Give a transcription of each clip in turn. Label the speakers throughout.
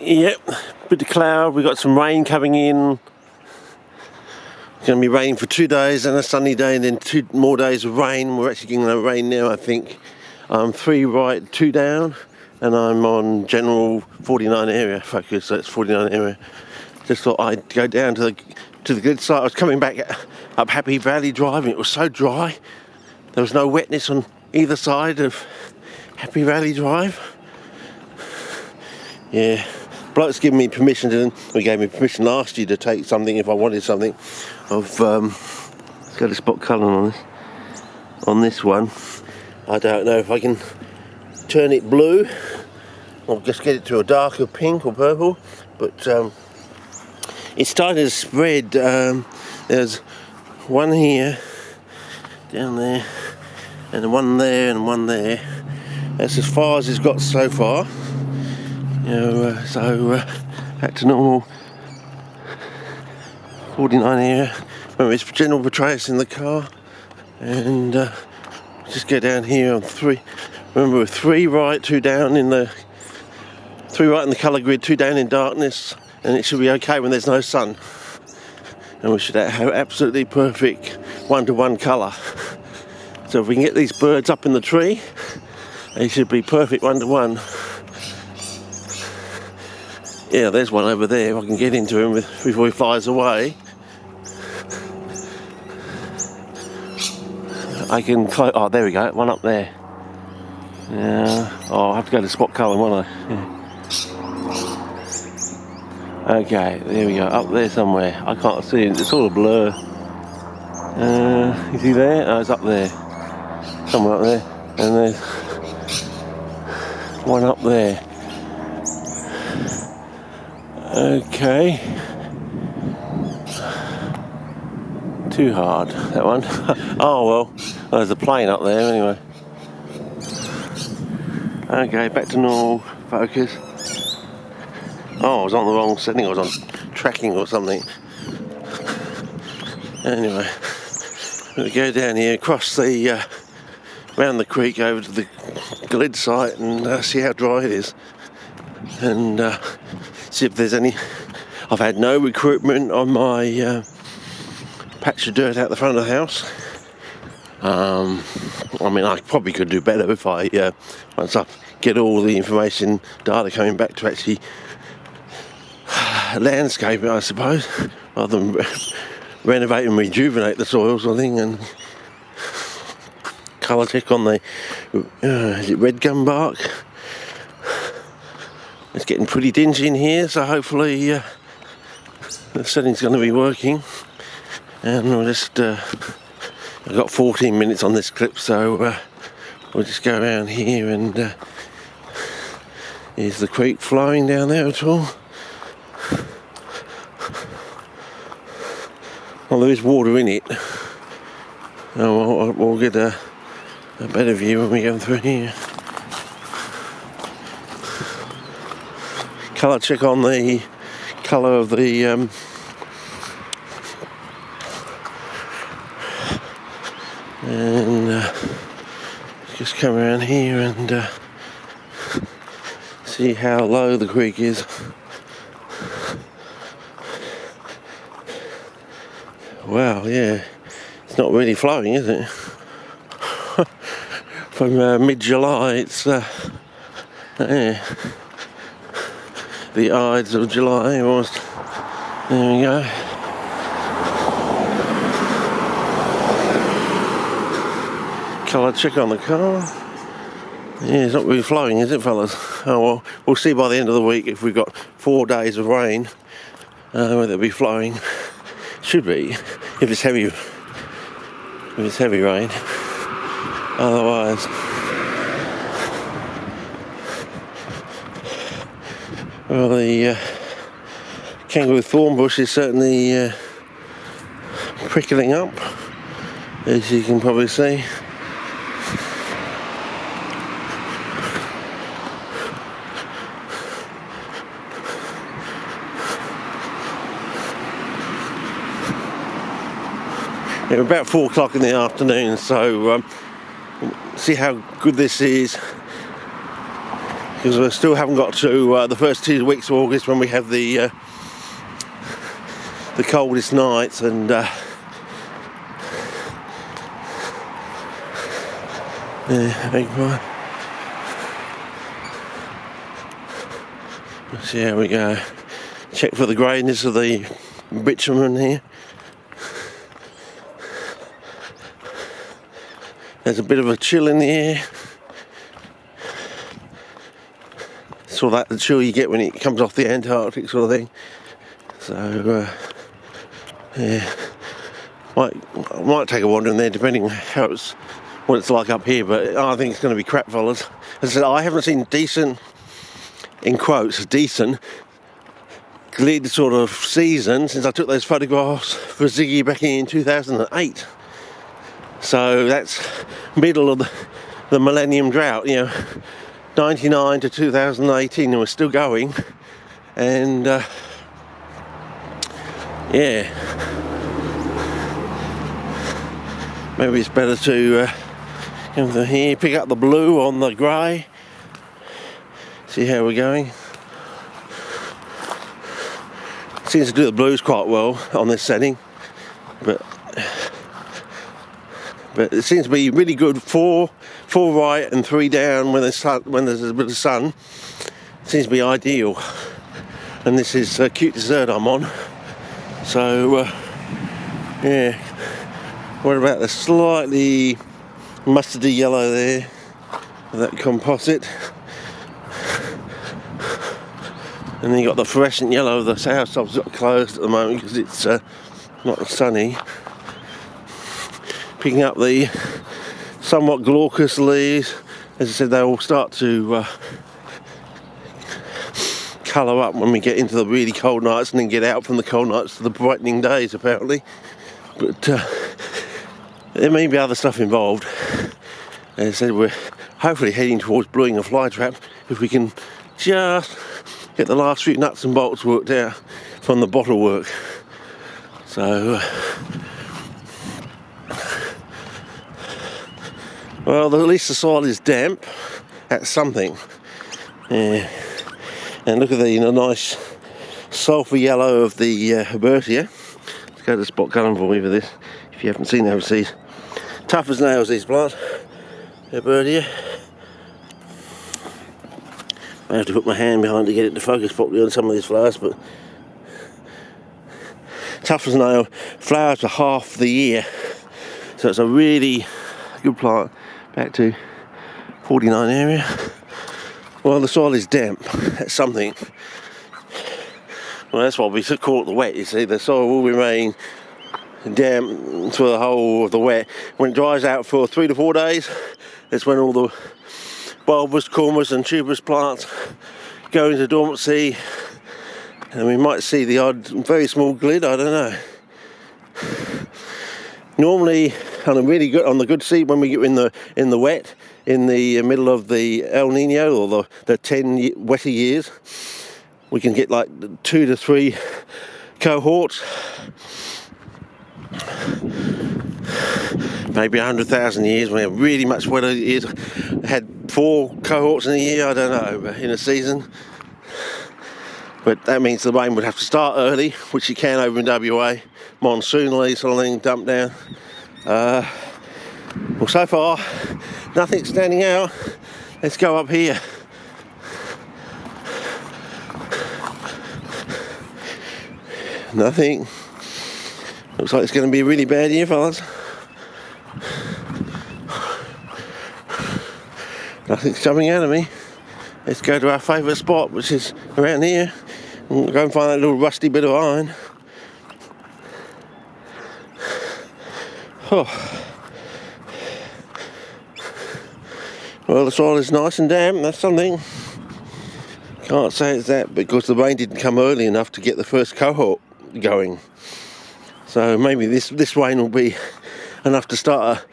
Speaker 1: Yep, bit of cloud, we've got some rain coming in. It's going to be raining for 2 days and a sunny day, and then 2 more days of rain. We're actually getting the rain now, I think. I'm 3 right, 2 down, and I'm on general 49 area focus, so it's 49 area. Just thought I'd go down to the Grid-SITE. I was coming back up Happy Valley Drive, and it was so dry. There was no wetness on either side of Happy Valley Drive. Yeah, bloke's given me permission he gave me permission last year to take something if I wanted something of, let's go to spot colour on this one. I don't know if I can turn it blue or just get it to a darker pink or purple, but it's starting to spread. There's one here, down there, and one there, and one there. That's as far as it's got so far. So back to normal 49 area. Remember, it's general Petraeus in the car, and just go down here on 3. Remember, we're 3 right, 2 down in the 3 right in the colour grid, 2 down in darkness, and it should be okay when there's no sun. And we should have absolutely perfect 1-to-1 colour. So if we can get these birds up in the tree, they should be perfect 1-to-1. Yeah, there's one over there. If I can get into him before he flies away, I can close. Oh, there we go. One up there. Yeah. Oh, I'll have to go to spot colour, won't I? Yeah. Okay, there we go. Up there somewhere. I can't see it. It's all a blur. Is he there? Oh, it's up there. Somewhere up there. And there's one up there. Okay. Too hard, that one. Oh well, there's a plane up there anyway. Okay, back to normal focus. Oh, I was on the wrong setting, I was on tracking or something. Anyway, I'm going to go down here, cross the, round the creek over to the Glid-SITE and see how dry it is. And see if there's any. I've had no recruitment on my patch of dirt out the front of the house. I mean, I probably could do better if I once I get all the information data coming back to actually landscape it, I suppose, rather than renovate and rejuvenate the soils, I think, and colour check on the is it red gum bark. It's getting pretty dingy in here, so hopefully the setting's going to be working. And we'll just, I've got 14 minutes on this clip, so we'll just go around here. And is the creek flowing down there at all? Well, there is water in it. Oh, we'll get a better view when we go through here. Colour check on the colour of the and just come around here and see how low the creek is. Wow, yeah, it's not really flowing, is it? From mid-July, it's yeah. The Ides of July almost. There we go. Colour check on the car. Yeah, it's not really flowing, is it, fellas? Oh well, we'll see by the end of the week if we've got 4 days of rain, whether it'll be flowing. Should be, if it's heavy rain. Otherwise, well, the kangaroo thorn bush is certainly prickling up, as you can probably see. Yeah, about 4 o'clock in the afternoon, so see how good this is. because we still haven't got to the first 2 weeks of August when we have the coldest nights, and big one. Let's see how we go. Check for the greyness of the bitumen here. There's a bit of a chill in the air. Sort of like the chill you get when it comes off the Antarctic sort of thing. So, yeah. Might take a wander in there depending what it's like up here, but I think it's going to be crap, fellas. As I said, I haven't seen decent, in quotes, decent glid sort of season since I took those photographs for Ziggy back in 2008. So that's middle of the millennium drought, 99 to 2018, and we're still going. And yeah, maybe it's better to come from here, pick up the blue on the grey, see how we're going. Seems to do the blues quite well on this setting, but it seems to be really good. Four right and 3 down when there's a bit of sun. Seems to be ideal. And this is Cute Dessert I'm on. So yeah. What about the slightly mustardy yellow there? That composite. And then you got the fluorescent yellow of the south side closed at the moment because it's not sunny. Picking up the somewhat glaucous leaves. As I said, they will start to colour up when we get into the really cold nights and then get out from the cold nights to the brightening days, apparently. But there may be other stuff involved. As I said, we're hopefully heading towards bluing a fly trap if we can just get the last few nuts and bolts worked out from the bottle work. So well, at least the soil is damp. That's something. Yeah. And look at the nice sulphur yellow of the Herbertia. Let's go to spot colour for you for this, if you haven't seen overseas. Tough as nails, these plants. Herbertia. I have to put my hand behind to get it to focus properly on some of these flowers, but tough as nail. Flowers for half the year. So it's a really good plant. Back to 49 area. Well, the soil is damp. That's something. Well, that's why we call it the wet. You see, the soil will remain damp for the whole of the wet. When it dries out for 3 to 4 days, that's when all the bulbous, cormous and tuberous plants go into dormancy, and we might see the odd very small glid. I don't know. Normally on the good seed, when we get in the wet, in the middle of the El Nino or the 10 wetter years, we can get like 2 to 3 cohorts, maybe 100,000 years. We have really much wetter years. Had 4 cohorts in a year, I don't know, in a season. But that means the rain would have to start early, which you can over in WA, monsoonally sort of thing, dump down. Well, so far, nothing's standing out. Let's go up here. Nothing. Looks like it's going to be a really bad year, fellas. Nothing's jumping out of me. Let's go to our favourite spot, which is around here. And go and find that little rusty bit of iron. Oh. Well, the soil is nice and damp, that's something. Can't say it's that because the rain didn't come early enough to get the first cohort going. So maybe this rain will be enough to start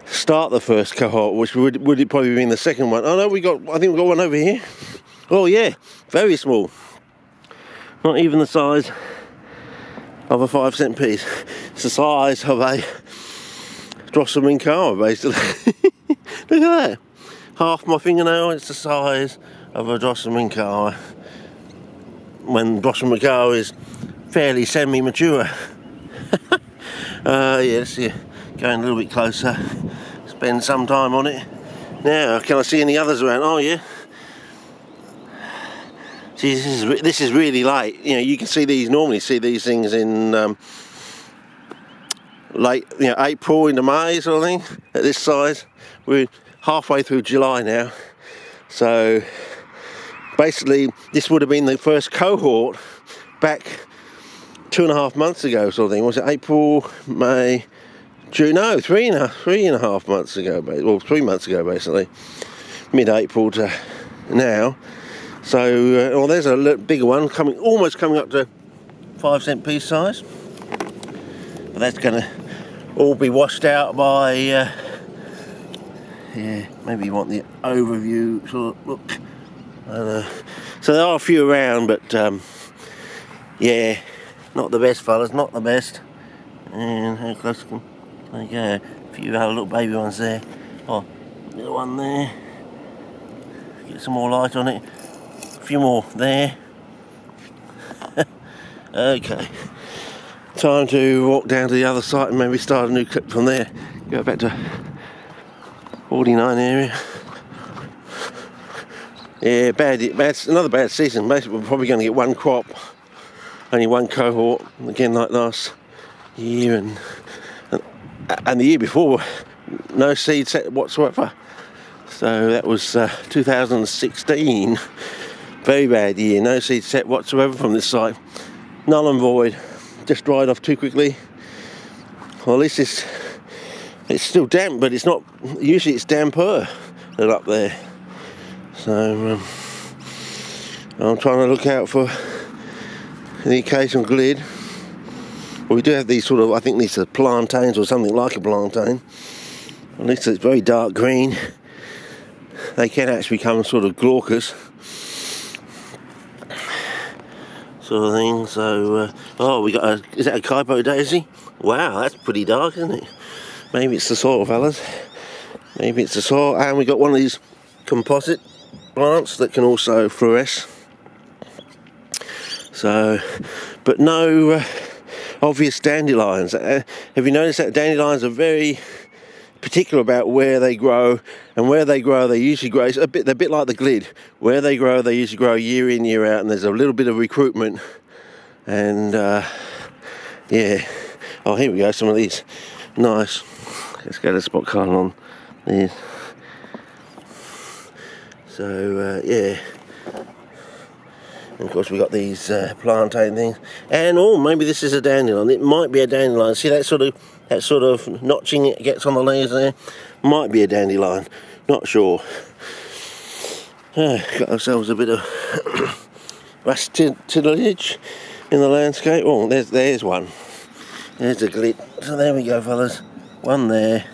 Speaker 1: the first cohort, which would it probably be in the second one. Oh no, I think we got one over here. Oh yeah, very small. Not even the size of a 5-cent piece. It's the size of a Drossel Minkara, basically. Look at that. Half my fingernail, it's the size of a Drosselminka when Drosselminka is fairly semi-mature. Yes, yeah, going a little bit closer, spend some time on it. Now, can I see any others around? Oh yeah. See, this is really late. You know, you can see these, normally see these things in late, you know, April into May sort of thing, at this size. We're halfway through July now. So basically this would have been the first cohort back 2.5 months ago sort of thing. Was it April, May, June? No, three and a half months ago, well, 3 months ago basically, mid-April to now. So well, there's a bigger one almost coming up to 5-cent piece size, but that's going to all be washed out by yeah, maybe you want the overview sort of look. I don't know. So there are a few around, but yeah, not the best, fellas, not the best. And how close can they go? A few other little baby ones there. Oh, little one there. Get some more light on it. A few more there. Okay. Time to walk down to the other side and maybe start a new clip from there. Go back to 49 area. Yeah, another bad season. Basically, we're probably going to get one crop, only one cohort, again like last year and the year before, no seed set whatsoever. So that was 2016, very bad year, no seed set whatsoever from this site, null and void, just dried off too quickly. Well, at least it's still damp, but it's not, usually it's damper than up there. So I'm trying to look out for the occasional glid. Well, we do have these sort of, I think these are plantains or something like a plantain. At least it's very dark green. They can actually become sort of glaucous sort of thing. So, oh, we got is that a Kaipo daisy? Wow, that's pretty dark, isn't it? Maybe it's the soil, fellas. Maybe it's the soil. And we got one of these composite plants that can also fluoresce. So, but no obvious dandelions. Have you noticed that dandelions are very particular about where they grow, and where they grow, they usually grow. They're a bit like the glid. Where they grow, they usually grow year in, year out, and there's a little bit of recruitment. And yeah. Oh, here we go. Some of these. Nice. Let's get a spot colour on these. So yeah, and of course we got these plantain things, and oh, maybe this is a dandelion. It might be a dandelion. See that sort of notching it gets on the leaves there? Might be a dandelion. Not sure. Got ourselves a bit of rustilage in the landscape. Oh, there's one. There's a glit. So there we go, fellas. One there,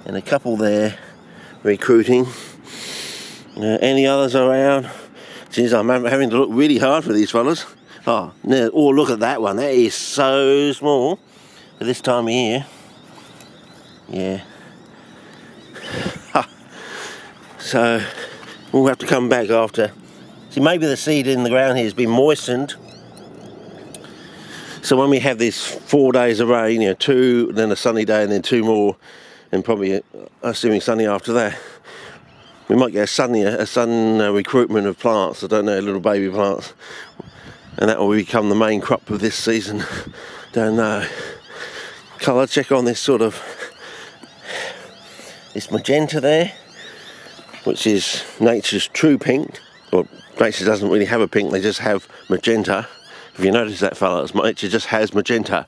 Speaker 1: and a couple there, recruiting. Any others around? Geez, I'm having to look really hard for these fellas. Oh, no, oh, look at that one. That is so small for this time of year. Yeah. So we'll have to come back after. See, maybe the seed in the ground here has been moistened. So when we have these 4 days of rain, you know, 2, then a sunny day, and then 2 more, and probably assuming sunny after that, we might get a sudden recruitment of plants. I don't know, little baby plants, and that will become the main crop of this season. Don't know. Colour check on this sort of this magenta there, which is nature's true pink. Well, nature doesn't really have a pink; they just have magenta. If you notice that, fellas, nature just has magenta.